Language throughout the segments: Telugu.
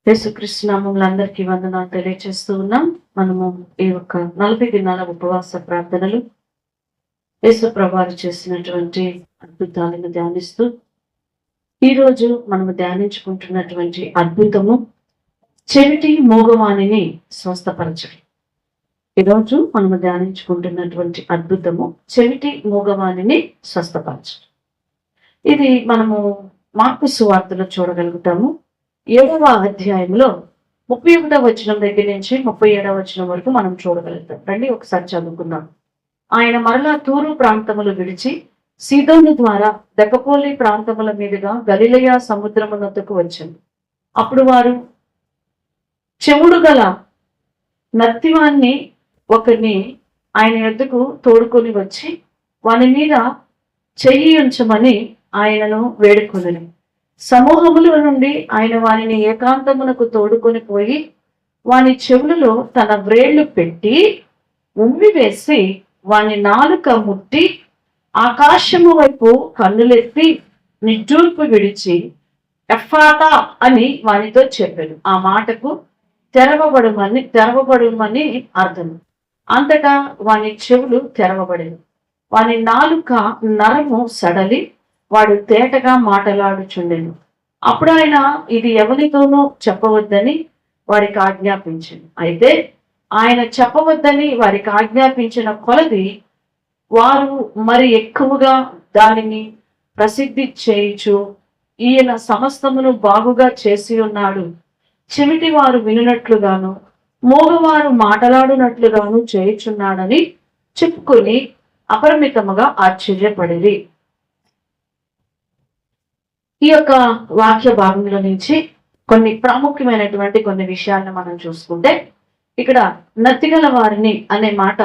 యేసుక్రీస్తు నామములో అందరికీ వందనాలు తెలియజేస్తూ ఉన్నాం. మనము ఈ యొక్క 40 దినాల ఉపవాస ప్రార్థనలు యేసు ప్రభువారు చేసినటువంటి అద్భుతాలను ధ్యానిస్తూ ఈరోజు మనము ధ్యానించుకుంటున్నటువంటి అద్భుతము చెవిటి మూగవాణిని స్వస్థపరచడం. ఈరోజు మనము ధ్యానించుకుంటున్నటువంటి అద్భుతము చెవిటి మూగవాణిని స్వస్థపరచడం. ఇది మనము మార్కు సువార్తలో చూడగలుగుతాము. 7వ అధ్యాయంలో 31వ వచనం దగ్గర నుంచి 37వ వచనం వరకు మనం చూడగలుగుతాం. రండి ఒకసారి చదువుకుందాం. ఆయన మరలా తూరు ప్రాంతములు విడిచి సీదోను ద్వారా దెకపోలి ప్రాంతముల మీదుగా గలిలయ సముద్రమునొద్దకు వచ్చారు. అప్పుడు వారు చెవుడు గల నత్తివాన్ని ఒకరిని ఆయన యొద్దకు తోడుకొని వచ్చి వాని మీద చెయ్యి ఉంచమని ఆయనను వేడుకొనెను. సమూహముల నుండి ఆయన వానిని ఏకాంతమునకు తోడుకొని పోయి వాని చెవులలో తన వ్రేళ్లు పెట్టి ఉమ్మి వేసి వాని నాలుక ముట్టి ఆకాశము వైపు కన్నులెత్తి నిట్టూర్పు విడిచి ఎఫ్ఫాతా అని వానితో చెప్పాడు. ఆ మాటకు తెరవబడుమని అర్థం. అంతటా వాని చెవులు తెరవబడేవి. వాని నాలుక నరము సడలి వాడు తేటగా మాటలాడుచుండెను. అప్పుడు ఆయన ఇది ఎవరితోనూ చెప్పవద్దని వారికి ఆజ్ఞాపించింది. అయితే ఆయన చెప్పవద్దని వారికి ఆజ్ఞాపించిన కొలది వారు మరి ఎక్కువగా దానిని ప్రసిద్ధి చేయుచు ఈయన సమస్తమును బాగుగా చేసి ఉన్నాడు, చెవిటి వారు వినునట్లుగాను మూగవారు మాటలాడునట్లుగాను చేయుచున్నాడని చెప్పుకొని అపరిమితముగా ఆశ్చర్యపడిరి. ఈ యొక్క వాక్య భాగంలో నుంచి కొన్ని ప్రాముఖ్యమైనటువంటి కొన్ని విషయాలను మనం చూసుకుంటే, ఇక్కడ నత్తిగల వారిని అనే మాట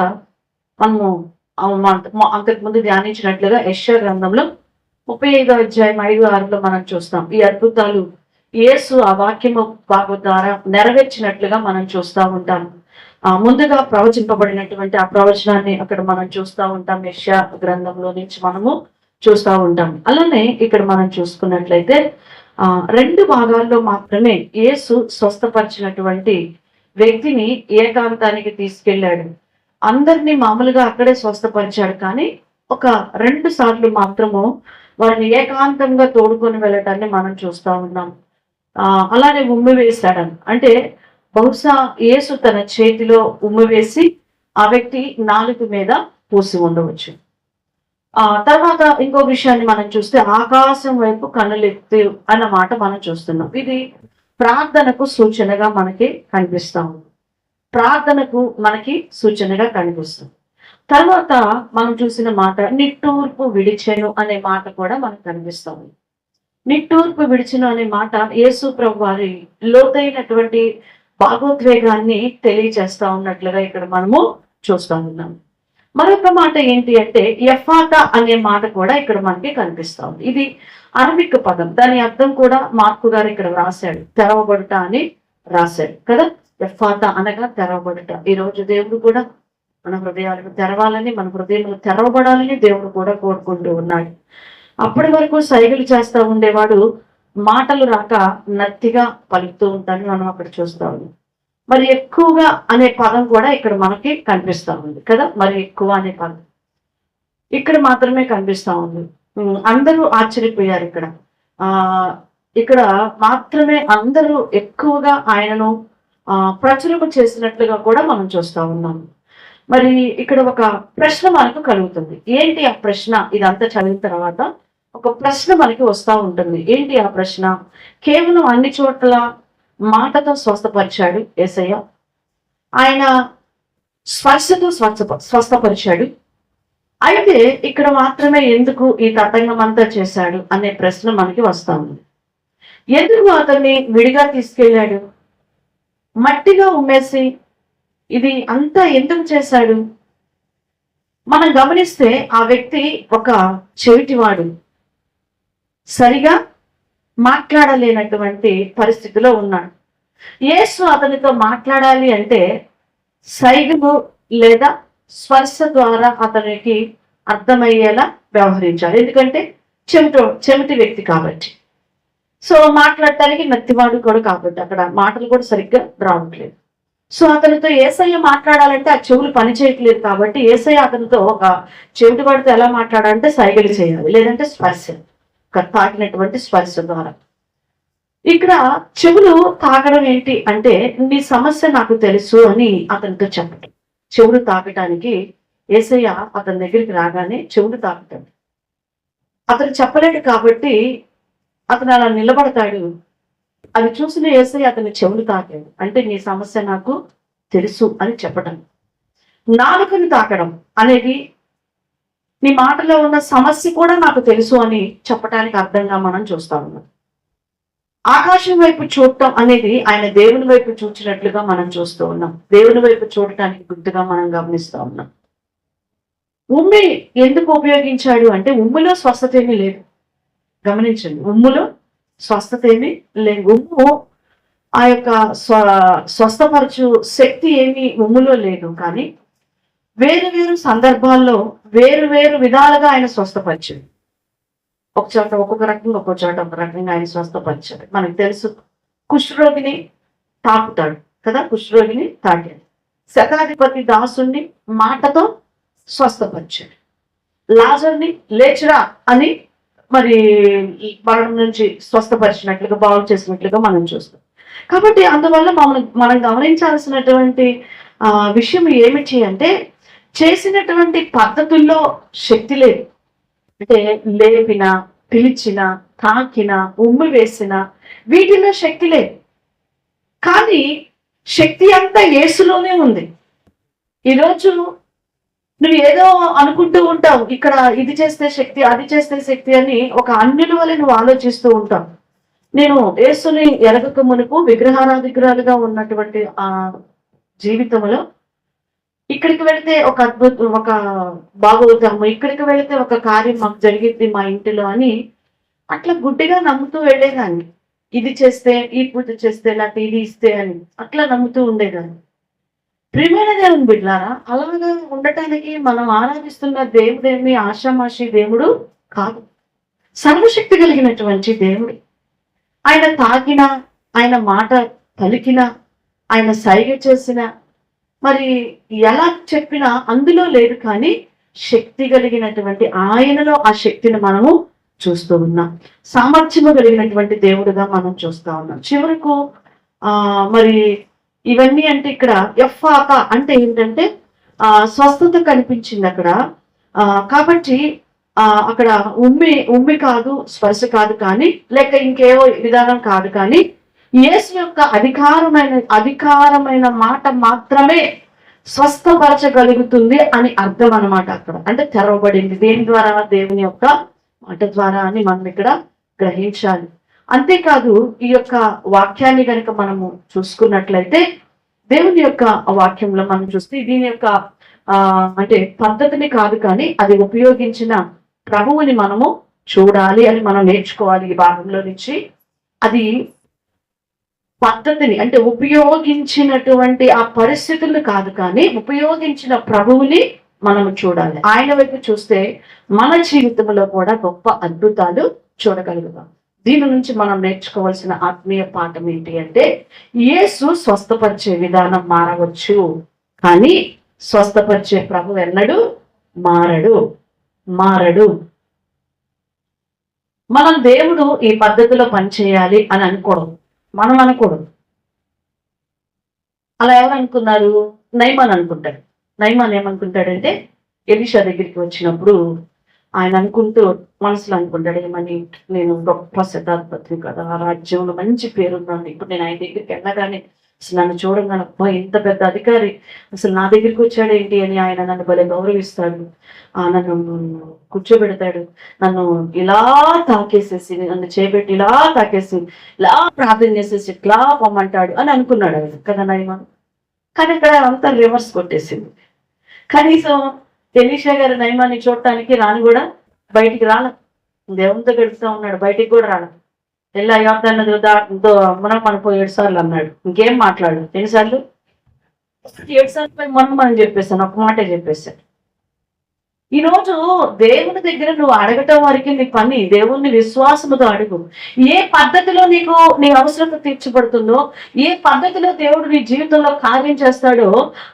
మనము అంతకుముందు ధ్యానించినట్లుగా యెషయా గ్రంథంలో 35వ అధ్యాయం 5-6లో మనం చూస్తాం. ఈ అద్భుతాలు యేసు ఆ వాక్యము భాగం ద్వారా నెరవేర్చినట్లుగా మనం చూస్తూ ఉంటాం. ముందుగా ప్రవచింపబడినటువంటి ఆ ప్రవచనాన్ని అక్కడ మనం చూస్తూ ఉంటాం. యెషయా గ్రంథంలో నుంచి మనము చూస్తూ ఉంటాం. అలానే ఇక్కడ మనం చూసుకున్నట్లయితే 2 భాగాల్లో మాత్రమే యేసు స్వస్థపరిచినటువంటి వ్యక్తిని ఏకాంతానికి తీసుకెళ్ళాడు. అందరినీ మామూలుగా అక్కడే స్వస్థపరిచాడు, కానీ ఒక 2 సార్లు మాత్రము వారిని ఏకాంతంగా తోడుకొని వెళ్ళటాన్ని మనం చూస్తూ ఉన్నాం. అలానే ఉమ్మి వేశాడని అంటే బహుశా యేసు తన చేతిలో ఉమ్మి వేసి ఆ వ్యక్తి నాలుక మీద పూసి ఉండవచ్చు. తర్వాత ఇంకో విషయాన్ని మనం చూస్తే ఆకాశం వైపు కన్నులెత్తి అన్న మాట మనం చూస్తున్నాం. ఇది ప్రార్థనకు సూచనగా మనకి కనిపిస్తా ఉంది. ప్రార్థనకు మనకి సూచనగా కనిపిస్తుంది. తర్వాత మనం చూసిన మాట నిట్టూర్పు విడిచెను అనే మాట కూడా మనకు కనిపిస్తా ఉంది. నిట్టూర్పు విడిచెను అనే మాట యేసు ప్రభు వారి లోతైనటువంటి భావోద్వేగాన్ని తెలియజేస్తా ఉన్నట్లుగా ఇక్కడ మనము చూస్తా ఉన్నాం. మరొక మాట ఏంటి అంటే ఎఫాతా అనే మాట కూడా ఇక్కడ మనకి కనిపిస్తా ఉంది. ఇది అరబిక్ పదం. దాని అర్థం కూడా మార్కు గారు ఇక్కడ రాశాడు, తెరవబడుట అని రాశాడు కదా. ఎఫాతా అనగా తెరవబడుట. ఈ రోజు దేవుడు కూడా మన హృదయాలకు తెరవాలని, మన హృదయంలో తెరవబడాలని దేవుడు కూడా కోరుకుంటూ ఉన్నాడు. అప్పటి వరకు సైగలు చేస్తూ ఉండేవాడు మాటలు రాక నత్తిగా పలుకుతూ ఉంటాడని మనం అక్కడ చూస్తా ఉన్నాం. మరి ఎక్కువగా అనే పదం కూడా ఇక్కడ మనకి కనిపిస్తా ఉంది కదా. మరి ఎక్కువ అనే పదం ఇక్కడ మాత్రమే కనిపిస్తా ఉంది. అందరూ ఆశ్చర్యపోయారు. ఇక్కడ మాత్రమే అందరూ ఎక్కువగా ఆయనను ప్రచురము చేసినట్లుగా కూడా మనం చూస్తా ఉన్నాము. మరి ఇక్కడ ఒక ప్రశ్న మనకు కలుగుతుంది. ఏంటి ఆ ప్రశ్న? ఇదంతా చదివిన తర్వాత ఒక ప్రశ్న మనకి వస్తూ ఉంటుంది. ఏంటి ఆ ప్రశ్న? కేవలం అన్ని చోట్ల మాటతో స్వస్థపరిచాడు యేసయ్య, ఆయన స్పర్శతో స్వస్థపరిచాడు, అయితే ఇక్కడ మాత్రమే ఎందుకు ఈ తతంగం అంతా చేశాడు అనే ప్రశ్న మనకి వస్తా ఉంది. ఎందుకు అతన్ని విడిగా తీసుకెళ్ళాడు? మట్టిగా ఉమ్మేసి ఇది అంతా ఎందుకు చేశాడు? మనం గమనిస్తే ఆ వ్యక్తి ఒక చెవిటివాడు, సరిగా మాట్లాడలేనటువంటి పరిస్థితిలో ఉన్నాడు. యేసు అతనితో మాట్లాడాలి అంటే సైగలు లేదా స్పర్శ ద్వారా అతనికి అర్థమయ్యేలా వ్యవహరించాలి. ఎందుకంటే చెమిటి వ్యక్తి కాబట్టి. సో మాట్లాడటానికి నత్తివాడు కూడా కాబట్టి అక్కడ మాటలు కూడా సరిగ్గా రావట్లేదు. సో అతనితో యేసయ్య మాట్లాడాలంటే ఆ చెవులు పని చేయట్లేదు కాబట్టి యేసయ్య అతనితో ఒక చెవిటి వాడితో ఎలా మాట్లాడాలంటే సైగలు చేయాలి, లేదంటే స్పర్శ, తాకినటువంటి స్పర్శ ద్వారా. ఇక్కడ చెవులు తాకడం ఏంటి అంటే నీ సమస్య నాకు తెలుసు అని అతనితో చెప్పటం. చెవులు తాకటానికి యేసయ్య అతని దగ్గరికి రాగానే చెవులు తాకుతాడు. అతను చెప్పలేడు కాబట్టి అతను అలా నిలబడతాడు. అది చూసిన యేసయ్య అతని చెవులు తాకాడు. అంటే నీ సమస్య నాకు తెలుసు అని చెప్పటం. నాలుకను తాకడం అనేది నీ మాటలో ఉన్న సమస్య కూడా నాకు తెలుసు అని చెప్పటానికి అర్థంగా మనం చూస్తా ఉన్నాం. ఆకాశం వైపు చూడటం అనేది ఆయన దేవుని వైపు చూచినట్లుగా మనం చూస్తూ ఉన్నాం. దేవుని వైపు చూడటానికి గుర్తుగా మనం గమనిస్తూ ఉన్నాం. ఉమ్మి ఎందుకు ఉపయోగించాడు అంటే ఉమ్ములో స్వస్థత ఏమీ లేదు. గమనించండి, ఉమ్ములో స్వస్థత ఏమీ లేదు. ఉమ్ము ఆ యొక్క స్వస్థపరచు శక్తి ఏమీ ఉమ్ములో లేదు. కానీ వేరు వేరు సందర్భాల్లో వేరు వేరు విధాలుగా ఆయన స్వస్థపరిచాడు. ఒక చోట ఒక్కొక్క రకంగా, ఒక్కొక్క చోట ఒక రకంగా ఆయన స్వస్థపరిచాడు. మనకు తెలుసు, కుష్ఠరోగిని తాకుతాడు కదా, కుష్ఠరోగిని తాకాడు. శతాధిపతి దాసుని మాటతో స్వస్థపరిచాడు. లాజర్ని లేచురా అని మరి మరణం నుంచి స్వస్థపరిచినట్లుగా, బాగు చేసినట్లుగా మనం చూస్తాం. కాబట్టి అందువల్ల మనం గమనించాల్సినటువంటి విషయం ఏమిటి అంటే చేసినటువంటి పద్ధతుల్లో శక్తి లేదు. అంటే లేపిన, పిలిచిన, తాకిన, ఉమ్మి వేసిన వీటిలో శక్తి లేదు. కానీ శక్తి అంతా యేసులోనే ఉంది. ఈరోజు నువ్వు ఏదో అనుకుంటూ ఉంటావు, ఇక్కడ ఇది చేస్తే శక్తి, అది చేస్తే శక్తి అని ఒక అన్యుల వల్ల నువ్వు ఆలోచిస్తూ ఉంటావు. నేను యేసుని ఎరగక మునుపు విగ్రహారాధికురాలుగా ఉన్నటువంటి ఆ జీవితంలో ఇక్కడికి వెళితే ఒక అద్భుతం, ఒక బాగోతాము, ఇక్కడికి వెళితే ఒక కార్యం మాకు జరిగింది మా ఇంటిలో అని అట్లా గుడ్డిగా నమ్ముతూ వెళ్ళేదాన్ని. ఇది చేస్తే, ఈ పూజ చేస్తే, లేకపోతే ఇది ఇస్తే అని అట్లా నమ్ముతూ ఉండేదాన్ని. ప్రియమైన దేవుని బిడ్డలారా, అలాగా ఉండటానికి మనం ఆరాధిస్తున్న దేవుడేమి ఆషామాషి దేవుడు కాదు. సర్వశక్తి కలిగినటువంటి దేవుడు. ఆయన తాకిన, ఆయన మాట పలికిన, ఆయన సైగ చేసిన, మరి ఎలా చెప్పినా అందులో లేదు. కానీ శక్తి కలిగినటువంటి ఆయనలో ఆ శక్తిని మనము చూస్తూ ఉన్నాం. సామర్థ్యము కలిగినటువంటి దేవుడుగా మనం చూస్తూ ఉన్నాం. చివరకు మరి ఇవన్నీ అంటే ఇక్కడ ఎఫ్ఫాతా అంటే ఏంటంటే స్వస్థత కనిపించింది అక్కడ. కాబట్టి అక్కడ ఉమ్మి కాదు, స్పర్శ కాదు, కానీ లేక ఇంకేవో విధానం కాదు, కానీ యేసు యొక్క అధికారమైన మాట మాత్రమే స్వస్థపరచగలుగుతుంది అని అర్థం అన్నమాట. అక్కడ అంటే తెరవబడింది దేని ద్వారా? దేవుని యొక్క మాట ద్వారా అని మనం ఇక్కడ గ్రహించాలి. అంతేకాదు ఈ యొక్క వాక్యాన్ని కనుక మనము చూసుకున్నట్లయితే దేవుని యొక్క వాక్యంలో మనం చూస్తే దీని యొక్క అంటే పద్ధతిని కాదు, కానీ అది ఉపయోగించిన ప్రభువుని మనము చూడాలి అని మనం నేర్చుకోవాలి ఈ భాగంలో నుంచి. అది పద్ధతిని అంటే ఉపయోగించినటువంటి ఆ పరిస్థితులు కాదు, కానీ ఉపయోగించిన ప్రభువుని మనం చూడాలి. ఆయన వైపు చూస్తే మన జీవితంలో కూడా గొప్ప అద్భుతాలు చూడగలుగుతాం. దీని నుంచి మనం నేర్చుకోవాల్సిన ఆత్మీయ పాఠం ఏంటి అంటే యేసు స్వస్థపరిచే విధానం మారవచ్చు, కానీ స్వస్థపరిచే ప్రభు ఎన్నడూ మారడు. మనం దేవుడు ఈ పద్ధతిలో పనిచేయాలి అని మనం అనుకోడు. అలా ఎవరు అనుకున్నారు? నయమాన్ అనుకుంటాడు. నయమాన్ ఏమనుకుంటాడంటే ఎలీషా దగ్గరికి వచ్చినప్పుడు ఆయన అనుకుంటూ మనసులో అనుకుంటాడు, ఏమని, నేను గొప్ప శతాధిపతిని కదా, ఆ రాజ్యంలో మంచి పేరున్నాను, ఇప్పుడు నేను ఆయన దగ్గరికి వెళ్ళగానే అసలు నన్ను చూడగానే అబ్బా ఇంత పెద్ద అధికారి అసలు నా దగ్గరికి వచ్చాడేంటి అని ఆయన నన్ను భలే గౌరవిస్తాడు, నన్ను కూర్చోబెడతాడు, నన్ను ఇలా తాకేసేసి, నన్ను చేపెట్టి ఇలా తాకేసి ఇలా ప్రార్థన చేసేసి ఇట్లా పొమ్మంటాడు అని అనుకున్నాడు ఆయన కదా నయమాన్. కానీ ఇక్కడ అంతా రివర్స్ కొట్టేసింది. కనీసం ఎలీషా గారు నయమాన్ని చూడటానికి రాని కూడా బయటికి రాల, దేవునితో గడుపుతా ఉన్నాడు, బయటికి కూడా రాల. ఎలా యోర్దాను నదితో మనం పోయి 7 సార్లు అన్నాడు, ఇంకేం మాట్లాడు, ఎన్నిసార్లు? 7 సార్లు పోయి మనం చెప్పేశాను, ఒక మాటే చెప్పేశాడు. ఈరోజు దేవుని దగ్గర నువ్వు అడగటం వరకు నీ పని. దేవుణ్ణి విశ్వాసముతో అడుగు. ఏ పద్ధతిలో నీకు నీ అవసరత తీర్చబడుతుందో, ఏ పద్ధతిలో దేవుడు నీ జీవితంలో కార్యం చేస్తాడో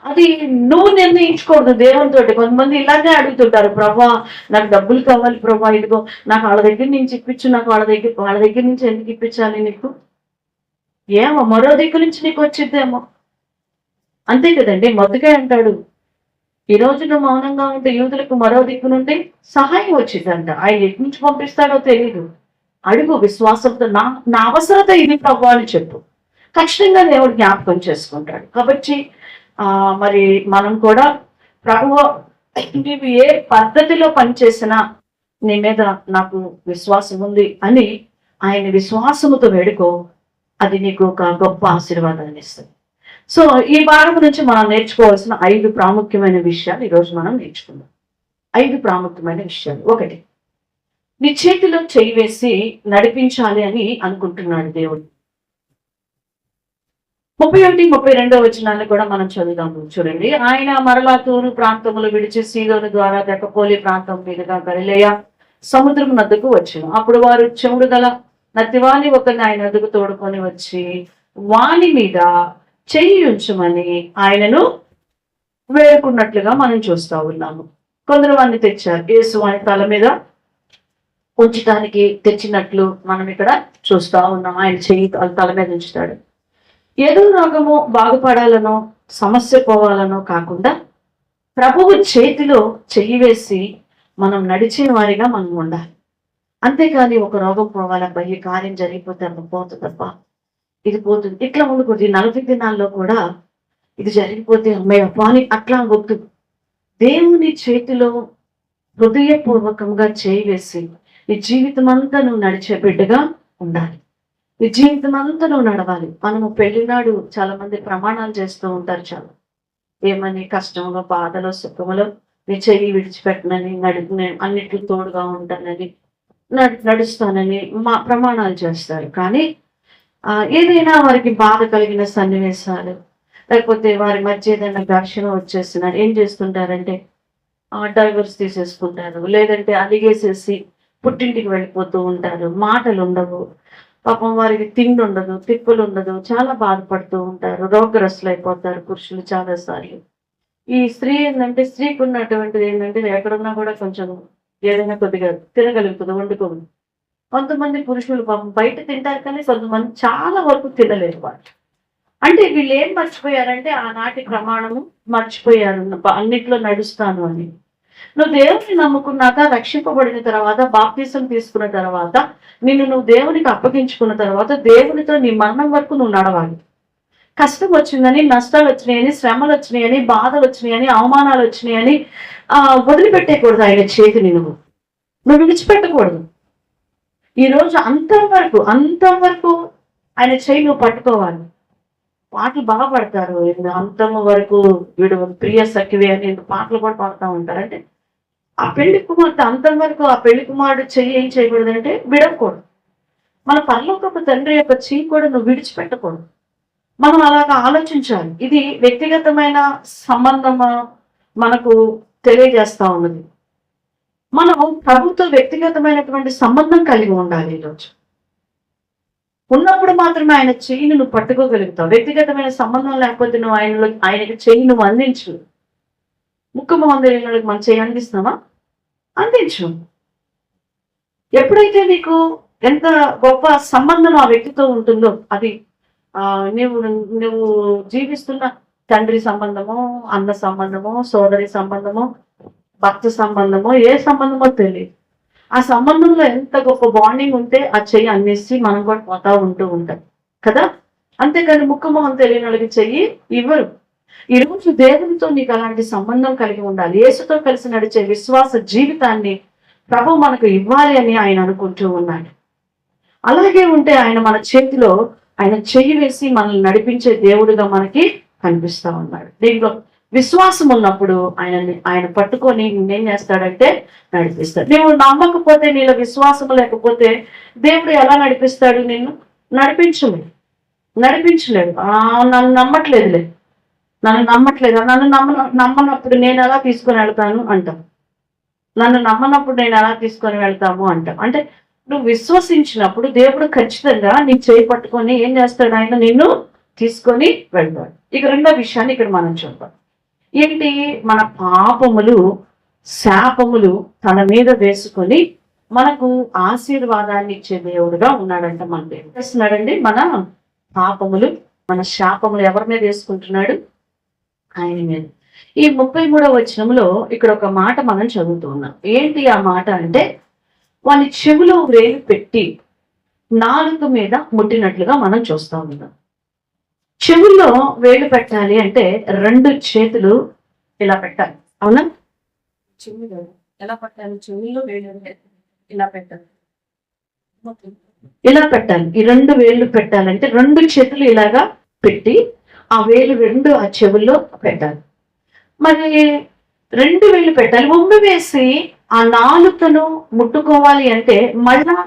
అది నువ్వు నిర్ణయించకూడదు దేవునితోటి. కొంతమంది ఇలాగే అడుగుతుంటారు, ప్రభా నాకు డబ్బులు కావాలి ప్రభా, ఇదిగో నాకు వాళ్ళ దగ్గర నుంచి ఇప్పించు, నాకు వాళ్ళ దగ్గర నుంచి ఎందుకు ఇప్పించాలి నీకు? ఏమో మరో దిక్కు నుంచి నీకు వచ్చిద్దేమో. అంతే కదండి. మొదటిగా అంటాడు, ఈ రోజు నువ్వు మౌనంగా ఉంటే యూదులకు మరో దిక్కు నుండి సహాయం వచ్చిందంట. ఆయన ఎటు నుంచి పంపిస్తాడో తెలియదు. అడుగు విశ్వాసంతో, నా అవసరత ఇది ప్రభు అని చెప్పు. ఖచ్చితంగా దేవుడు జ్ఞాపకం చేసుకుంటాడు. కాబట్టి మరి మనం కూడా ప్రభువు నీవు ఏ పద్ధతిలో పనిచేసినా నీ మీద నాకు విశ్వాసం ఉంది అని ఆయన విశ్వాసముతో వేడుకో. అది నీకు ఒక గొప్ప ఆశీర్వాదాన్ని ఇస్తుంది. సో ఈ భాగం నుంచి మనం నేర్చుకోవాల్సిన 5 ప్రాముఖ్యమైన విషయాలు ఈరోజు మనం నేర్చుకుందాం. 5 ప్రాముఖ్యమైన విషయాలు. 1, నీ చేతిలో చేయి వేసి నడిపించాలి అని అనుకుంటున్నాడు దేవుడు. 31, 32 వచనాన్ని కూడా మనం చదువుదాము. చూడండి, ఆయన మరలా తూరు ప్రాంతములు విడిచి సీదోను ద్వారా దెక్కపోలి ప్రాంతం మీదుగా గలిలయ సముద్రం నద్దకు వచ్చాను. అప్పుడు వారు చెముడు గల నత్తివాణి ఒకరిని ఆయన నదుకు తోడుకొని వచ్చి వాణి మీద చెయ్యి ఉంచమని ఆయనను వేడుకున్నట్లుగా మనం చూస్తా ఉన్నాము. కొందరు వాడిని తెచ్చారు. యేసు వాని తల మీద ఉంచడానికి తెచ్చినట్లు మనం ఇక్కడ చూస్తా ఉన్నాం. ఆయన చెయ్యి తల మీద ఉంచుతాడు. ఏదో రోగము బాగుపడాలనో సమస్య పోవాలనో కాకుండా ప్రభువు చేతిలో చెయ్యి వేసి మనం నడిచిన వారిగా మనం ఉండాలి. అంతేకాని ఒక రోగం పోవాలబ్బా, ఈ కార్యం జరిగిపోతే పోతుంది తప్ప ఇది పోతుంది, ఇట్లా ఉండకూడదు. ఈ 40 దినాల్లో కూడా ఇది జరిగిపోతే అమ్మాయి అని అట్లా వద్దు. దేవుని చేతిలో హృదయపూర్వకంగా చేయి వేసి నీ జీవితం అంతా నువ్వు నడిచే బిడ్డగా ఉండాలి. నీ జీవితం అంతా నువ్వు నడవాలి. మనము పెళ్లినాడు చాలా మంది ప్రమాణాలు చేస్తూ ఉంటారు. చాలా ఏమని, కష్టంలో బాధలో సుఖములో నీ చెయ్యి విడిచిపెట్టనని, అన్నిటికీ తోడుగా ఉంటానని, నడుస్తానని ప్రమాణాలు చేస్తారు. కానీ ఏదైనా వారికి బాధ కలిగిన సన్నివేశాలు, లేకపోతే వారి మధ్య ఏదైనా ఘర్షణ వచ్చేసిన ఏం చేస్తుంటారంటే డైవర్స్ తీసేసుకుంటారు, లేదంటే అలిగేసేసి పుట్టింటికి వెళ్ళిపోతూ ఉంటారు. మాటలు ఉండవు, పాపం వారికి తిండి ఉండదు, తిప్పులు ఉండదు, చాలా బాధపడుతూ ఉంటారు, రోగగ్రస్తులు అయిపోతారు పురుషులు చాలాసార్లు. ఈ స్త్రీ ఏంటంటే, స్త్రీకి ఉన్నటువంటిది ఏంటంటే ఎక్కడున్నా కూడా కొంచెం ఏదైనా కొద్దిగా తినగలుగుతుంది, వండుకోదు. కొంతమంది పురుషులు పాపం బయట తింటారు, కానీ కొంతమంది చాలా వరకు తినలేరు వాళ్ళు. అంటే వీళ్ళు ఏం మర్చిపోయారంటే ఆనాటి ప్రమాణము మర్చిపోయారు, అన్నిట్లో నడుస్తాను అని. నువ్వు దేవుని నమ్ముకున్నాక, రక్షింపబడిన తర్వాత, బాప్తిసం తీసుకున్న తర్వాత, నువ్వు దేవునికి అప్పగించుకున్న తర్వాత దేవునితో నీ మరణం వరకు నువ్వు నడవాలి. కష్టం వచ్చిందని, నష్టాలు వచ్చినాయని, శ్రమలు వచ్చినాయని, బాధలు వచ్చినాయని, అవమానాలు వచ్చినాయని వదిలిపెట్టేయకూడదు. ఆయన చేతిని నువ్వు విడిచిపెట్టకూడదు. ఈరోజు అంతం వరకు ఆయన చేయి నువ్వు పట్టుకోవాలి. పాటలు బాగా పడతారు, అంతము వరకు వీడు ప్రియ సఖివే అని పాటలు కూడా పాడుతూ ఉంటారు. అంటే ఆ పెళ్లి కుమార్తె అంతం వరకు ఆ పెళ్లి కుమారుడు చెయ్యి ఏం చేయకూడదంటే విడవకూడదు. మన పరలోకపు తండ్రి యొక్క చెయ్యి కూడా నువ్వు విడిచిపెట్టకూడదు. మనం అలాగా ఆలోచించాలి. ఇది వ్యక్తిగతమైన సంబంధం మనకు తెలియజేస్తా ఉన్నది. మనం ప్రభుత్వ వ్యక్తిగతమైనటువంటి సంబంధం కలిగి ఉండాలి. ఈరోజు ఉన్నప్పుడు మాత్రమే ఆయన చెయ్యిని నువ్వు పట్టుకోగలుగుతావు. వ్యక్తిగతమైన సంబంధం లేకపోతే నువ్వు ఆయనకి చెయ్యి నువ్వు అందించు. ముక్కుమ అందరికి మనం చెయ్యి అందిస్తున్నావా? అందించు. ఎప్పుడైతే నీకు ఎంత గొప్ప సంబంధం ఆ వ్యక్తితో ఉంటుందో, అది నువ్వు జీవిస్తున్న తండ్రి సంబంధమో, అన్న సంబంధమో, సోదరి సంబంధమో, భక్త సంబంధమో, ఏ సంబంధమో తెలియదు. ఆ సంబంధంలో ఎంత గొప్ప బాండింగ్ ఉంటే ఆ చెయ్యి అందిస్తే మనం కూడా పోతా ఉంటూ ఉంటాం కదా. అంతేకాని ముక్కుమొహం తెలియని వాళ్ళకి చెయ్యి ఇవ్వరు. ఈరోజు దేవునితో నీకు అలాంటి సంబంధం కలిగి ఉండాలి. యేసుతో కలిసి నడిచే విశ్వాస జీవితాన్ని ప్రభు మనకు ఇవ్వాలి అని ఆయన అనుకుంటూ ఉన్నాడు. అలాగే ఉంటే ఆయన మన చేతిలో ఆయన చెయ్యి వేసి మనల్ని నడిపించే దేవుడిగా మనకి కనిపిస్తా ఉన్నాడు. దీంట్లో విశ్వాసం ఉన్నప్పుడు ఆయన పట్టుకొని నిన్నేం చేస్తాడంటే నడిపిస్తాడు. నువ్వు నమ్మకపోతే, నీలో విశ్వాసం లేకపోతే దేవుడు ఎలా నడిపిస్తాడు? నిన్ను నడిపించలేడు. నన్ను నమ్మట్లేదులే, నన్ను నమ్మనప్పుడు నేను ఎలా తీసుకొని వెళ్తాను అంటాం. నన్ను నమ్మనప్పుడు నేను ఎలా తీసుకొని వెళ్తాము అంటాం. అంటే నువ్వు విశ్వసించినప్పుడు దేవుడు ఖచ్చితంగా నీ చేయి పట్టుకొని ఏం చేస్తాడు, ఆయన నిన్ను తీసుకొని వెళ్తాడు. ఇక రెండో విషయాన్ని ఇక్కడ మనం చూద్దాం. ఏంటి, మన పాపములు శాపములు తన మీద వేసుకొని మనకు ఆశీర్వాదాన్ని ఇచ్చే దేవుడుగా ఉన్నాడంట. మనకు ఏం చేస్తున్నాడండి, మన పాపములు మన శాపములు ఎవరి మీద వేసుకుంటున్నాడు, ఆయన మీద. ఈ 33వ వచనంలో ఇక్కడ ఒక మాట మనం చదువుతూ ఉన్నాం. ఏంటి ఆ మాట అంటే, వాని చెవిలో వేలు పెట్టి నాలుక మీద ముట్టినట్లుగా మనం చూస్తా ఉన్నాం. చెవుల్లో వేలు పెట్టాలి అంటే 2 చేతులు ఇలా పెట్టాలి, అవునా? చెవులు ఎలా పెట్టాలి, చెవుల్లో వేలు ఇలా పెట్టాలి, ఇలా పెట్టాలి. ఈ 2 వేళ్ళు పెట్టాలంటే 2 చేతులు ఇలాగా పెట్టి ఆ వేలు 2 ఆ చెవుల్లో పెట్టాలి. మరి 2 వేళ్ళు పెట్టాలి. ఉమ్మి వేసి ఆ నాలుకను ముట్టుకోవాలి అంటే మళ్ళా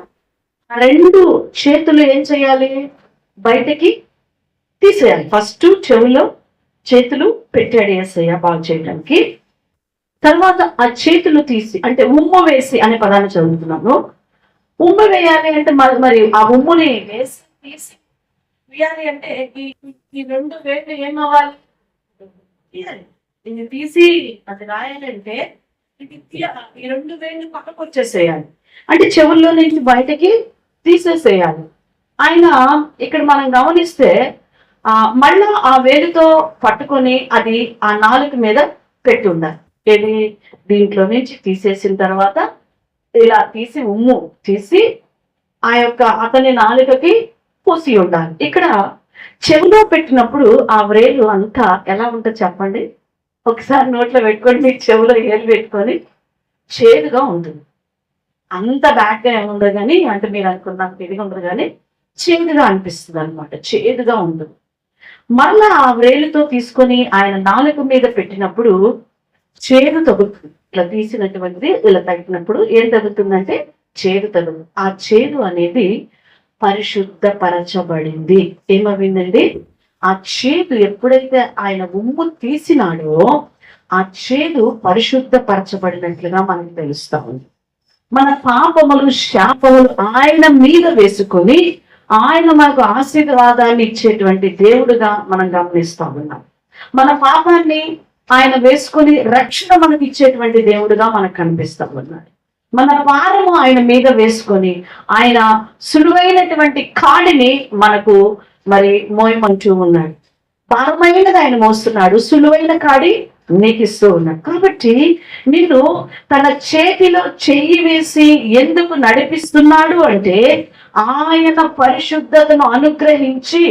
2 చేతులు ఏం చేయాలి, బయటకి తీసేయాలి. ఫస్ట్ చెవులో చేతులు పెట్టాడు యేసయ్య బాగు చేయడానికి. తర్వాత ఆ చేతులు తీసి, అంటే ఉమ్ము వేసి అనే పదాన్ని చదువుతున్నాను. ఉమ్ము వేయాలి అంటే మరి ఆ ఉమ్ముని వేసి తీసి వేయాలి అంటే ఈ 2 వేళ్ళు ఏమవ్వాలి, ఇది తీసి అది రాయాలంటే ఈ 2 వేళ్ళు పక్కకు వచ్చేసేయాలి. అంటే చెవుల్లో నుంచి బయటకి తీసేసేయాలి. ఆయన ఇక్కడ మనం గమనిస్తే మళ్ళా ఆ వేలుతో పట్టుకొని అది ఆ నాలుక మీద పెట్టి ఉండాలి. ఏది, దీంట్లో నుంచి తీసేసిన తర్వాత ఇలా తీసి ఉమ్ము తీసి ఆ యొక్క అతని నాలుకకి పూసి ఉండాలి. ఇక్కడ చెవిలో పెట్టినప్పుడు ఆ వేలు అంతా ఎలా ఉంటుంది చెప్పండి, ఒకసారి నోట్లో పెట్టుకొని మీ చెవిలో ఏలు పెట్టుకొని చేదుగా ఉంటుంది. అంత బ్యాడ్గా ఏముండదు కానీ, అంటే మీరు అనుకున్నంత ఇదిగా ఉండదు కానీ చేదుగా అనిపిస్తుంది అనమాట, చేదుగా ఉంటుంది. మళ్ళా ఆ వేలుతో తీసుకొని ఆయన నాలుక మీద పెట్టినప్పుడు చేదు తగులుతుంది. ఇట్లా తీసినటువంటిది ఇలా తగ్గినప్పుడు ఏం తగులుతుందంటే చేదు తగులు. ఆ చేదు అనేది పరిశుద్ధపరచబడింది. ఏమవిందండి, ఆ చేదు ఎప్పుడైతే ఆయన ఉమ్ము తీసినాడో ఆ చేదు పరిశుద్ధపరచబడినట్లుగా మనకు తెలుస్తా ఉంది. మన పాపములు శాపములు ఆయన మీద వేసుకొని ఆయన మనకు ఆశీర్వాదాన్ని ఇచ్చేటువంటి దేవుడుగా మనం గమనిస్తా ఉన్నాం. మన పాపాన్ని ఆయన వేసుకొని రక్షణ మనకు ఇచ్చేటువంటి దేవుడుగా మనకు కనిపిస్తా ఉన్నాడు. మన భారము ఆయన మీద వేసుకొని ఆయన సులువైనటువంటి కాడిని మనకు మరి మోయమంటూ ఉన్నాడు. భారమైనది ఆయన మోస్తున్నాడు, సులువైన కాడి నీకు ఇస్తూ ఉన్నాడు. కాబట్టి నిన్ను తన చేతిలో చెయ్యి వేసి ఎందుకు నడిపిస్తున్నాడు అంటే ఆయన పరిశుద్ధతను అనుగ్రహించి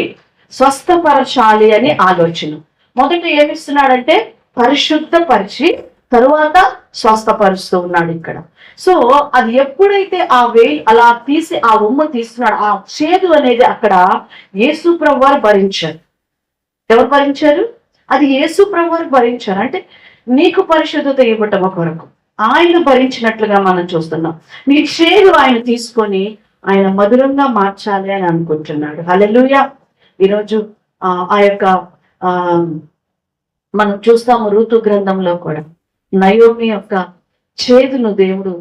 స్వస్థపరచాలి అని ఆలోచన. మొదట ఏమిస్తున్నాడంటే పరిశుద్ధపరిచి తరువాత స్వస్థపరుస్తూ ఉన్నాడు ఇక్కడ. సో అది ఎప్పుడైతే ఆ వేలు అలా తీసి ఆ ఉమ్మ తీస్తున్నాడు, ఆ చేదు అనేది అక్కడ యేసు ప్రభువు వారు భరించారు. ఎవరు భరించారు, అది యేసు ప్రభువు వారు భరించారు. అంటే నీకు పరిశుద్ధత ఇవ్వటం కొరకు ఆయన భరించినట్లుగా మనం చూస్తున్నాం. నీ చేదు ఆయన తీసుకొని ఆయన మధురంగా మార్చాలి అని అనుకుంటున్నాడు. హల్లెలూయా. ఈరోజు ఆ యొక్క మనం చూస్తాము ఋతు గ్రంథంలో కూడా నయోమి యొక్క చేదును దేవుడు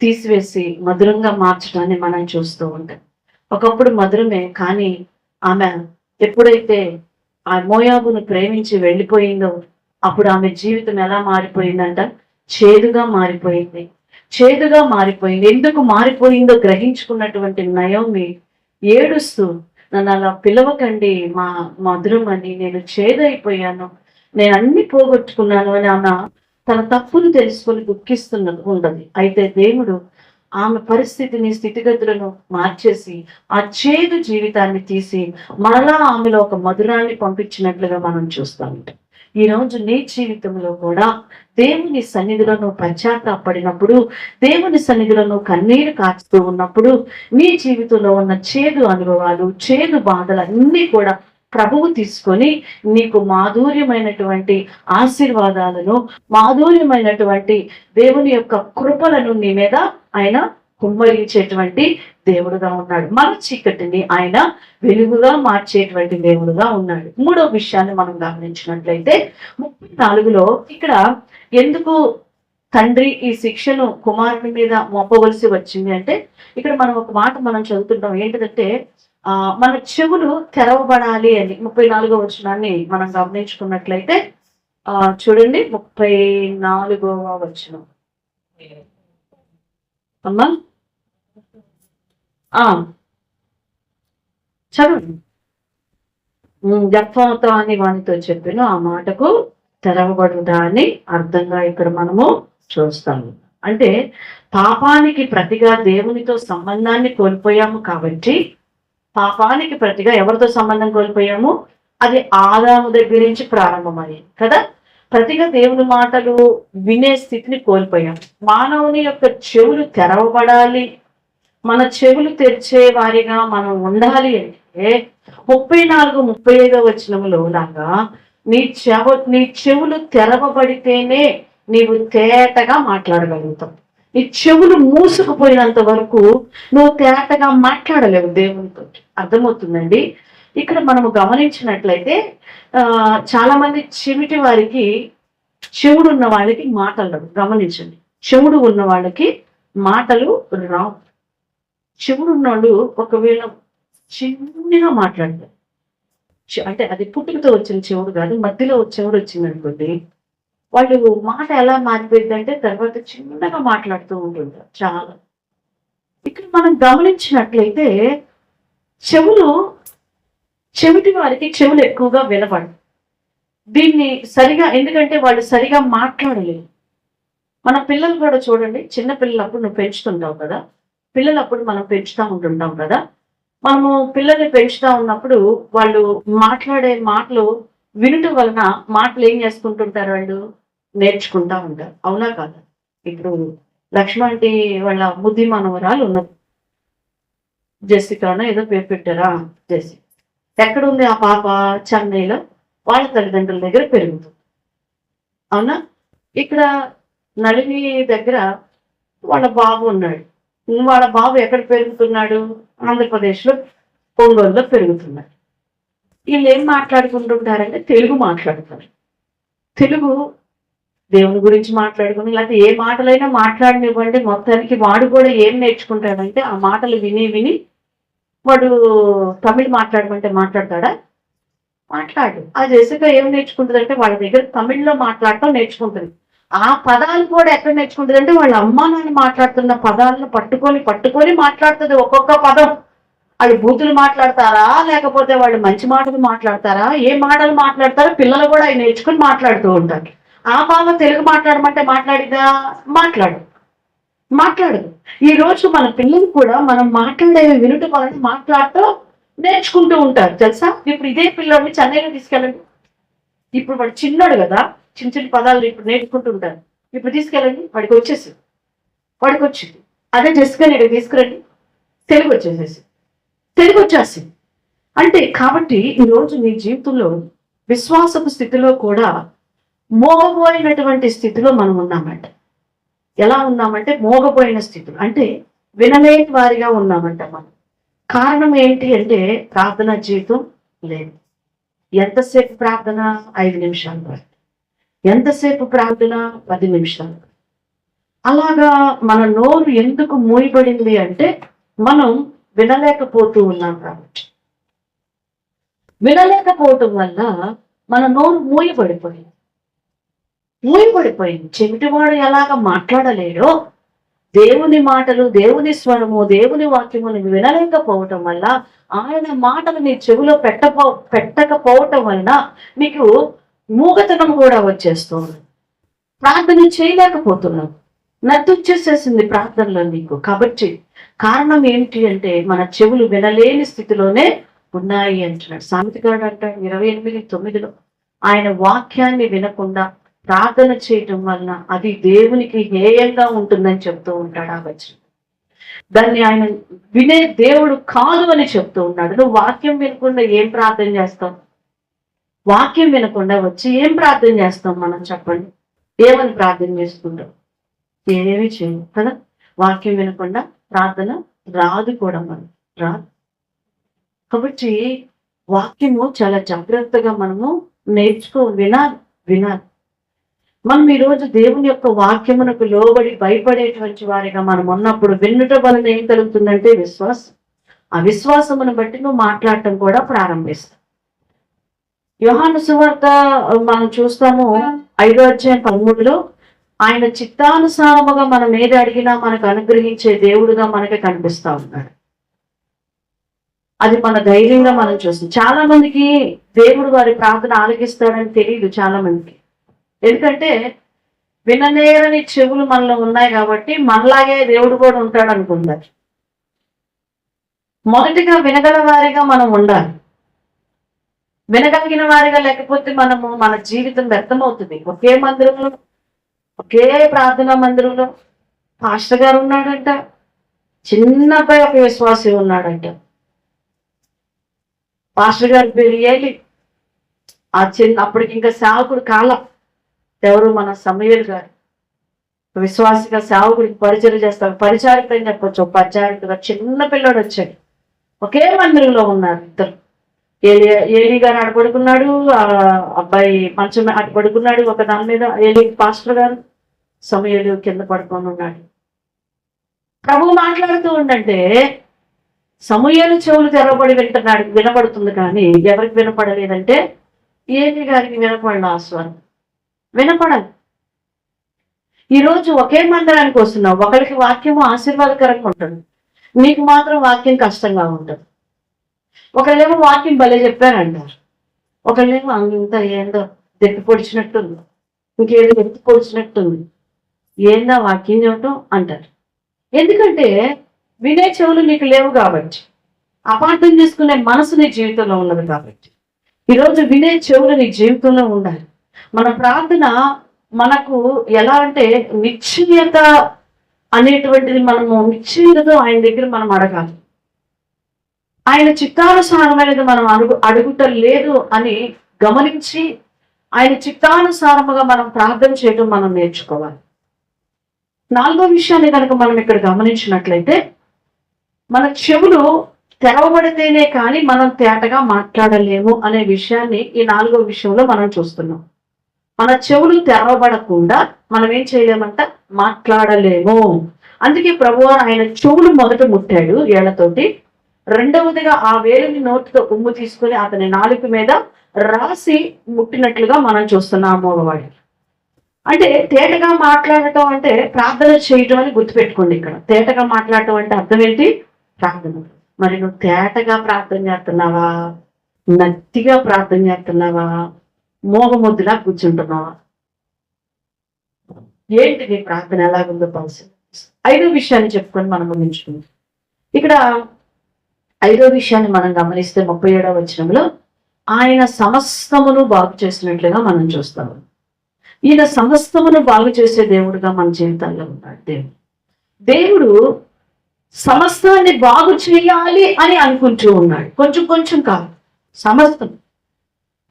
తీసివేసి మధురంగా మార్చడాన్ని మనం చూస్తూ ఉంటాం. ఒకప్పుడు మధురమే, కానీ ఆమె ఎప్పుడైతే ఆ మోయాబును ప్రేమించి వెళ్ళిపోయిందో అప్పుడు ఆమె జీవితం ఎలా మారిపోయిందంట, చేదుగా మారిపోయింది. చేదుగా మారిపోయింది. ఎందుకు మారిపోయిందో గ్రహించుకున్నటువంటి నయోమి ఏడుస్తూ, నన్ను అలా పిలవకండి మా మధురం అని, నేను చేదైపోయాను, నేను అన్ని పోగొట్టుకున్నాను అని ఆమె తన తప్పును తెలుసుకొని దుఃఖిస్తున్నది ఉండదు. అయితే దేవుడు ఆమె పరిస్థితిని స్థితిగతులను మార్చేసి ఆ చేదు జీవితాన్ని తీసి మరలా ఆమెలో ఒక మధురాన్ని పంపించినట్లుగా మనం చూస్తూ ఉంటాం. ఈ రోజు నీ జీవితంలో కూడా దేవుని సన్నిధిలో నువ్వు పశ్చాత్తాపడినప్పుడు, దేవుని సన్నిధిలో నువ్వు కన్నీరు కాచుతూ ఉన్నప్పుడు నీ జీవితంలో ఉన్న చేదు అనుభవాలు, చేదు బాధలు అన్నీ కూడా ప్రభువు తీసుకొని నీకు మాధుర్యమైనటువంటి ఆశీర్వాదాలను, మాధుర్యమైనటువంటి దేవుని యొక్క కృపలను నీ మీద ఆయన కుమ్మరించేటువంటి దేవుడుగా ఉన్నాడు. మన చీకటిని ఆయన వెలుగుగా మార్చేటువంటి దేవుడుగా ఉన్నాడు. మూడో విషయాన్ని మనం గమనించినట్లయితే 34లో ఇక్కడ ఎందుకు తండ్రి ఈ శిక్షను కుమారుని మీద మోపవలసి వచ్చింది అంటే ఇక్కడ మనం ఒక మాట మనం చదువుతుంటాం ఏంటంటే మన చెవులు తెరవబడాలి అని 34వ వచనాన్ని మనం గమనించుకున్నట్లయితే చూడండి 34వ వచనం అమ్మా చదవండి. జపంతో అని వానితో చెప్పిన ఆ మాటకు తెరవబడుదా అని అర్థంగా ఇక్కడ మనము చూస్తాము. అంటే పాపానికి ప్రతిగా దేవునితో సంబంధాన్ని కోల్పోయాము కాబట్టి, పాపానికి ప్రతిగా ఎవరితో సంబంధం కోల్పోయాము? అది ఆదాము దగ్గర నుంచి ప్రారంభమయ్యింది కదా. ప్రతిగా దేవుని మాటలు వినే స్థితిని కోల్పోయాం. మానవుని యొక్క చెవులు తెరవబడాలి, మన చెవులు తెరిచే వారిగా మనం ఉండాలి అంటే 34-35 వచనములో లాగా నీ చెవులు తెరవబడితేనే నీవు తేటగా మాట్లాడగలుగుతావు. నీ చెవులు మూసుకుపోయినంత వరకు నువ్వు తేటగా మాట్లాడలేవు దేవునితో. అర్థమవుతుందండి. ఇక్కడ మనము గమనించినట్లయితే చాలా మంది చెవిటి వారికి, చెవుడు ఉన్న వాళ్ళకి మాటలు రావు. గమనించండి, చెవుడు ఉన్న వాళ్ళకి మాటలు రావు. చెవుడు ఉన్నవాళ్ళు ఒకవేళ చిన్నగా మాట్లాడతారు, అంటే అది పుట్టుకతో వచ్చిన చెవుడు కాదు, మధ్యలో చెవుడు వచ్చింది అనుకోండి, వాళ్ళు మాట ఎలా మారిపోయింది అంటే తర్వాత చిన్నగా మాట్లాడుతూ ఉంటుంటారు చాలా. ఇక్కడ మనం గమనించినట్లయితే చెవిటి వారికి చెవులు ఎక్కువగా వినపడదు. దీన్ని సరిగా, ఎందుకంటే వాళ్ళు సరిగా మాట్లాడలేరు. మన పిల్లలు కూడా చూడండి, చిన్న పిల్లలప్పుడు నువ్వు పెంచుతుంటావు కదా, పిల్లలప్పుడు మనం పెంచుతూ ఉంటుంటాం కదా. మనము పిల్లల్ని పెంచుతూ ఉన్నప్పుడు వాళ్ళు మాట్లాడే మాటలు వినటం వలన మాటలు ఏం చేసుకుంటుంటారు, వాళ్ళు నేర్చుకుంటా ఉంటారు. అవునా కాదా? ఇప్పుడు లక్ష్మణి వాళ్ళ బుద్ధి మనవరాలు ఉన్నది, జెసికానో ఏదో పేరు పెట్టారా, జెసి. ఎక్కడుంది ఆ పాప? చెన్నైలో వాళ్ళ తల్లిదండ్రుల దగ్గర పెరుగుతుంది. అవునా? ఇక్కడ నళిని దగ్గర వాళ్ళ బాబు ఉన్నాడు. వాళ్ళ బాబు ఎక్కడ పెరుగుతున్నాడు? ఆంధ్రప్రదేశ్లో ఒంగోలులో పెరుగుతున్నాడు. వీళ్ళు ఏం మాట్లాడుకుంటుంటారంటే తెలుగు మాట్లాడతారు. తెలుగు దేవుని గురించి మాట్లాడుకుని, లేకపోతే ఏ మాటలైనా మాట్లాడనివ్వండి, మొత్తానికి వాడు కూడా ఏం నేర్చుకుంటాడంటే ఆ మాటలు విని విని వాడు తమిళ్ మాట్లాడమంటే మాట్లాడతాడా? మాట్లాడు. ఆ జెసికా ఏం నేర్చుకుంటుందంటే వాళ్ళ దగ్గర తమిళ్లో మాట్లాడటం నేర్చుకుంటుంది. ఆ పదాలు కూడా ఎక్కడ నేర్చుకుంటుంది అంటే వాళ్ళ అమ్మ నాన్న మాట్లాడుతున్న పదాలను పట్టుకొని మాట్లాడుతుంది. ఒక్కొక్క పదం వాళ్ళు బూతులు మాట్లాడతారా, లేకపోతే వాళ్ళు మంచి మాటలు మాట్లాడతారా, ఏ మాటలు మాట్లాడతారో పిల్లలు కూడా అవి నేర్చుకుని మాట్లాడుతూ ఉంటారు. ఆ బావ తెలుగు మాట్లాడమంటే మాట్లాడిదా? మాట్లాడదు. ఈ రోజు మన పిల్లలు కూడా మనం మాట్లాడేవి వినటం వలన మాట్లాడుతూ నేర్చుకుంటూ ఉంటారు తెలుసా. ఇప్పుడు ఇదే పిల్లల్ని చెన్నైలో తీసుకెళ్ళండి, ఇప్పుడు వాడు చిన్నాడు కదా, చిన్న చిన్న పదాలు ఇప్పుడు నేర్చుకుంటూ ఉంటారు. ఇప్పుడు తీసుకెళ్ళండి, వాడికి వచ్చింది. అదే జెసికా ఇక్కడ తీసుకురండి, తెలుగు వచ్చేసింది. అంటే కాబట్టి ఈరోజు నీ జీవితంలో విశ్వాసపు స్థితిలో కూడా మోగబోయినటువంటి స్థితిలో మనం ఉన్నామంట. ఎలా ఉన్నామంటే మోగబోయిన స్థితిలో, అంటే వినలేని వారిగా ఉన్నామంట మనం. కారణం ఏంటి అంటే ప్రార్థన జీవితం లేదు. ఎంతసేపు ప్రార్థన? 5 నిమిషాల వరకు. ఎంతసేపు ప్రార్థన? 10 నిమిషాలు. అలాగా మన నోరు ఎందుకు మూయబడింది అంటే మనం వినలేకపోతూ ఉన్నాం కాబట్టి. వినలేకపోవటం వల్ల మన నోరు మూయబడిపోయింది. చెవిటివాడు ఎలాగ మాట్లాడలేడో, దేవుని మాటలు, దేవుని స్వరము, దేవుని వాక్యమును వినలేకపోవటం వల్ల, ఆయన మాటలు నీ చెవిలో పెట్టకపోవటం వలన నీకు మూగతనం కూడా వచ్చేస్తుంది. ప్రార్థన చేయలేకపోతున్నావు, నచ్చొచ్చేసేసింది ప్రార్థనలో నీకు. కాబట్టి కారణం ఏంటి అంటే మన చెవులు వినలేని స్థితిలోనే ఉన్నాయి అంటున్నాడు సామెతగాడు. అంటాడు 28:9 ఆయన వాక్యాన్ని వినకుండా ప్రార్థన చేయటం వలన అది దేవునికి హేయంగా ఉంటుందని చెప్తూ ఉంటాడు. ఆ వచనం దాన్ని ఆయన వినే దేవుడు కాదు అని చెప్తూ ఉన్నాడు. నువ్వు వాక్యం వినకుండా ఏం ప్రార్థన చేస్తావు? వాక్యం వినకుండా వచ్చి ఏం ప్రార్థన చేస్తాం మనం? చెప్పండి, ఏమని ప్రార్థన చేసుకుంటాం? ఏమీ చేయము కదా. వాక్యం వినకుండా ప్రార్థన రాదు కూడా, మనం రాదు. కాబట్టి వాక్యము చాలా జాగ్రత్తగా మనము వినాలి. మనం ఈరోజు దేవుని యొక్క వాక్యమునకు లోబడి భయపడేటువంటి వారిగా మనం ఉన్నప్పుడు వినుట వలన ఏం కలుగుతుందంటే విశ్వాసం. ఆ విశ్వాసమును బట్టి నువ్వు మాట్లాడటం కూడా ప్రారంభిస్తావు. యోహాను సువార్త మనం చూస్తాము 5:13 ఆయన చిత్తానుసారముగా మనం ఏది అడిగినా మనకు అనుగ్రహించే దేవుడుగా మనకి కనిపిస్తా ఉన్నాడు. అది మన ధైర్యంగా మనం చూస్తాం. చాలా మందికి దేవుడు వారి ప్రార్థన ఆలకిస్తాడని తెలియదు చాలా మందికి. ఎందుకంటే విననేరని చెవులు మనలో ఉన్నాయి కాబట్టి మనలాగే దేవుడు కూడా ఉంటాడు అనుకుంటారు. మొదటిగా వినగల వారిగా మనం ఉండాలి. వినగలిగిన వారిగా లేకపోతే మన జీవితం వ్యర్థమవుతుంది. ఒకే మందిరంలో, ఒకే ప్రార్థనా మందిరంలో పాస్టర్ గారు ఉన్నాడంట, చిన్న అబ్బాయి ఒక విశ్వాసి ఉన్నాడంట. పాస్టర్ గారి పేరు ఏలి. అప్పటికి ఇంకా సేవకుడు కాలం. ఎవరు? మన సమూయేలు గారు. విశ్వాసిగా సేవకుడికి పరిచయం చేస్తారు. పరిచారిక అని చెప్పొచ్చు. పరిచారికగా చిన్న పిల్లడు వచ్చాడు. ఒకే మందిరంలో ఉన్నారు ఇద్దరు. ఏలి గారు అటు పడుకున్నాడు, ఆ అబ్బాయి మంచం అటు పడుకున్నాడు ఒక దాని మీద. ఏలి పాస్టర్ గారు, సమూయేలు కింద పడుకొని ఉన్నాడు. ప్రభు మాట్లాడుతూ ఉండంటే సమూయేలు చెవులు తెరవబడి వినపడుతుంది, కానీ ఎవరికి వినపడలేదంటే ఏలి గారికి వినపడలే. ఆ స్వరం వినపడాలి. ఈరోజు ఒకే మందిరానికి వస్తున్నావు. ఒకరికి వాక్యము ఆశీర్వాదకరంగా ఉంటుంది, నీకు మాత్రం వాక్యం కష్టంగా ఉంటుంది. ఒకళ్ళేమో వాక్యం భలే చెప్పారంటారు, ఒకళ్ళేమో అంత ఏందో దెప్పి పొడిచినట్టుంది, ఇంకేదో ఎత్తి పొడిచినట్టుంది, ఏందా వాక్యం చెప్పటం అంటారు. ఎందుకంటే వినే చెవులు నీకు లేవు కాబట్టి, అపార్థం చేసుకునే మనసు నీ జీవితంలో ఉన్నది కాబట్టి. ఈరోజు వినే చెవులు నీ జీవితంలో ఉండాలి. మన ప్రార్థన మనకు ఎలా అంటే నిశ్చయత అనేటువంటిది, మనము నిశ్చయతతో ఆయన దగ్గర మనం అడగాలి. ఆయన చిత్తానుసారమైనది మనం అడుగుట లేదు అని గమనించి ఆయన చిత్తానుసారముగా మనం ప్రార్థన చేయడం మనం నేర్చుకోవాలి. 4వ విషయాన్ని కనుక మనం ఇక్కడ గమనించినట్లయితే, మన చెవులు తెరవబడితేనే కానీ మనం తేటగా మాట్లాడలేము అనే విషయాన్ని ఈ 4వ విషయంలో మనం చూస్తున్నాం. మన చెవులు తెరవబడకుండా మనం ఏం చేయలేమంట? మాట్లాడలేము. అందుకే ప్రభువు ఆయన చెవులు మొదట ముట్టాడు ఏళ్లతోటి. రెండవదిగా ఆ వేలుని నోటితో ఉమ్ము తీసుకుని అతని నాలుక మీద రాసి ముట్టినట్లుగా మనం చూస్తున్నాం మగవాడి. అంటే తేటగా మాట్లాడటం అంటే ప్రార్థన చేయటం అని గుర్తుపెట్టుకోండి. ఇక్కడ తేటగా మాట్లాడటం అంటే అర్థం ఏంటి? ప్రార్థన. మరి నువ్వు తేటగా ప్రార్థన చేస్తున్నావా? నత్తిగా ప్రార్థన చేస్తున్నావా? మోగముద్దులా కూర్చుంటున్నావా? ఏంటి నీ ప్రార్థన ఎలాగుందో పరిస్థితి? 5వ విషయాన్ని చెప్పుకొని మనం ముగించుకుందాం. ఇక్కడ 5వ విషయాన్ని మనం గమనిస్తే 37వ వచనంలో ఆయన సమస్తమును బాగు చేసినట్లుగా మనం చూస్తాము. ఈయన సమస్తమును బాగు చేసే దేవుడుగా మన జీవితాల్లో ఉన్నాడు. దేవుడు సమస్తాన్ని బాగు చేయాలి అని అనుకుంటూ ఉన్నాడు. కొంచెం కొంచెం కాదు, సమస్తం.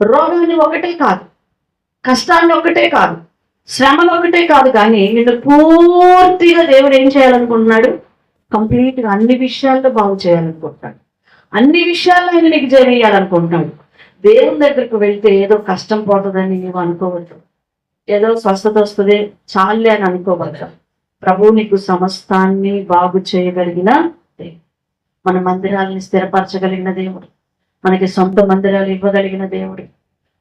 రోగాన్ని ఒకటే కాదు, కష్టాన్ని ఒకటే కాదు, శ్రమలు ఒకటే కాదు, కానీ నిన్ను పూర్తిగా దేవుడు ఏం చేయాలనుకుంటున్నాడు? కంప్లీట్గా అన్ని విషయాల్లో బాగు చేయాలనుకుంటున్నాడు. అన్ని విషయాల్లో ఆయన నీకు చేయాలనుకుంటున్నాడు. దేవుని దగ్గరకు వెళ్తే ఏదో కష్టం పోతుందని నువ్వు అనుకోవద్దు, ఏదో స్వస్థత వస్తుంది చాలే అని అనుకోవద్దు. ప్రభువు నీకు సమస్తాన్ని బాగు చేయగలిగిన దేవుడు. మన మందిరాలని స్థిరపరచగలిగిన దేవుడు, మనకి సొంత మందిరాలు ఇవ్వగలిగిన దేవుడు,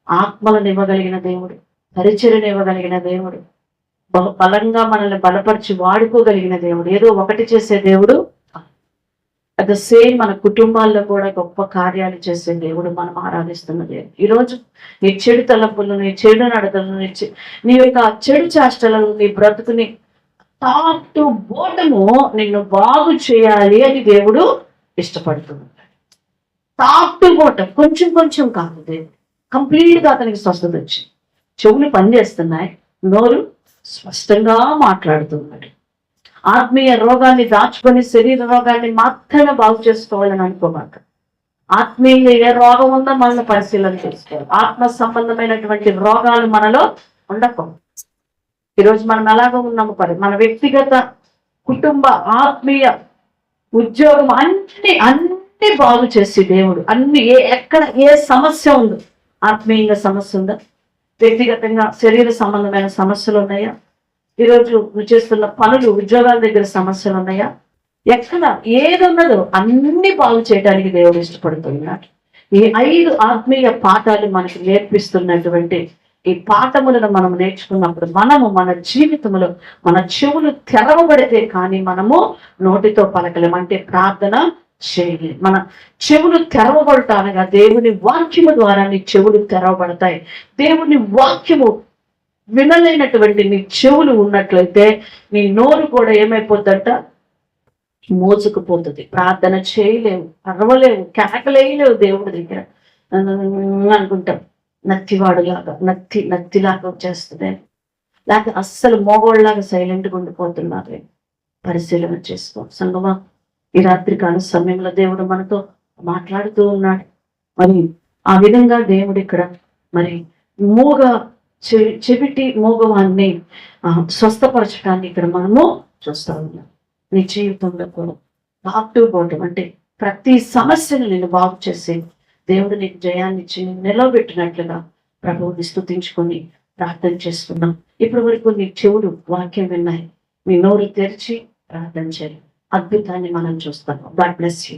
ఆత్మలను ఇవ్వగలిగిన దేవుడు, పరిచర్యను ఇవ్వగలిగిన దేవుడు, బలంగా మనల్ని బలపరిచి వాడుకోగలిగిన దేవుడు, ఏదో ఒకటి చేసే దేవుడు. అట్ ద సేమ్ మన కుటుంబాల్లో కూడా గొప్ప కార్యాలు చేసే దేవుడు మనం ఆరాధిస్తున్న దేవుడు. ఈరోజు నీ చెడు తలపులను, నీ చెడు నడతలను, నీ యొక్క చెడు చేష్టలను, నీ బ్రతుకుని టాప్ టు బోటము నిన్ను బాగు చేయాలి అని దేవుడు ఇష్టపడుతున్నాడు. టాప్ టు బోటం, కొంచెం కొంచెం కాదు. దేవుడు కంప్లీట్గా అతనికి స్వస్థత వచ్చింది. చెవులు పనిచేస్తున్నాయి, నోరు స్పష్టంగా మాట్లాడుతున్నాడు. ఆత్మీయ రోగాన్ని దాచుకొని శరీర రోగాన్ని మాత్రమే బాగు చేసుకోవాలని అనుకోమాక. ఆత్మీయ ఏ రోగం ఉందో మనల్ని పరిశీలన చేసుకోవాలి. ఆత్మ సంబంధమైనటువంటి రోగాలు మనలో ఉండకూడదు. ఈరోజు మనం ఎలాగో ఉన్నాము మన వ్యక్తిగత, కుటుంబ, ఆత్మీయ, ఉద్యోగం అన్ని బాగు చేసి దేవుడు అన్ని ఎక్కడ ఏ సమస్య ఉందో, ఆత్మీయంగా సమస్య ఉందా, వ్యక్తిగతంగా శరీర సంబంధమైన సమస్యలు ఉన్నాయా? ఈరోజు నువ్వు చేస్తున్న పనులు, ఉద్యోగాల దగ్గర సమస్యలు ఉన్నాయా? ఎక్కడ ఏది ఉన్నదో అన్ని బాగు చేయడానికి దేవుడు ఇష్టపడుతున్నాడు. ఈ 5 ఆత్మీయ పాఠాలు మనకి నేర్పిస్తున్నటువంటి ఈ పాఠములను మనం నేర్చుకున్నప్పుడు మనము మన జీవితంలో మన చెవులు తెరవబడితే కానీ మనము నోటితో పలకలేం. అంటే ప్రార్థన చేయలేదు. మన చెవులు తెరవబడటానగా దేవుని వాక్యము ద్వారా నీ చెవులు తెరవబడతాయి. దేవుని వాక్యము వినలేనటువంటి నీ చెవులు ఉన్నట్లయితే నీ నోరు కూడా ఏమైపోద్దంట? మోసుకుపోతుంది. ప్రార్థన చేయలేవు, అరవలేవు, కేకలేయలేవు దేవుడి దగ్గర. అనుకుంటాం నత్తివాడులాగా, నత్తిలాగా వచ్చేస్తుంది. లేకపోతే అస్సలు మోగోళ్ళలాగా సైలెంట్గా ఉండిపోతున్నారు. పరిశీలన చేసుకో సంగమా. ఈ రాత్రికాల సమయంలో దేవుడు మనతో మాట్లాడుతూ ఉన్నాడు. మరి ఆ విధంగా దేవుడు ఇక్కడ మరి మూగ చెవిటి మూగవాన్ని స్వస్థపరచడాన్ని ఇక్కడ మనము చూస్తూ ఉన్నాం. నీ జీవితంలో కూడా యాక్టివ్ పోవటం అంటే ప్రతి సమస్యను నేను బాగు చేసి దేవుడు నీకు జయాన్ని ఇచ్చి నిలవబెట్టినట్లుగా ప్రభువుని స్తుతించుకొని ప్రార్థన చేస్తున్నాం. ఇప్పటి వరకు నీ చెవులు వాక్యం విన్నాయి, నీ నోరు తెరిచి ప్రార్థన చేయాలి. అద్భుతాన్ని మనం చూస్తాం. God bless you.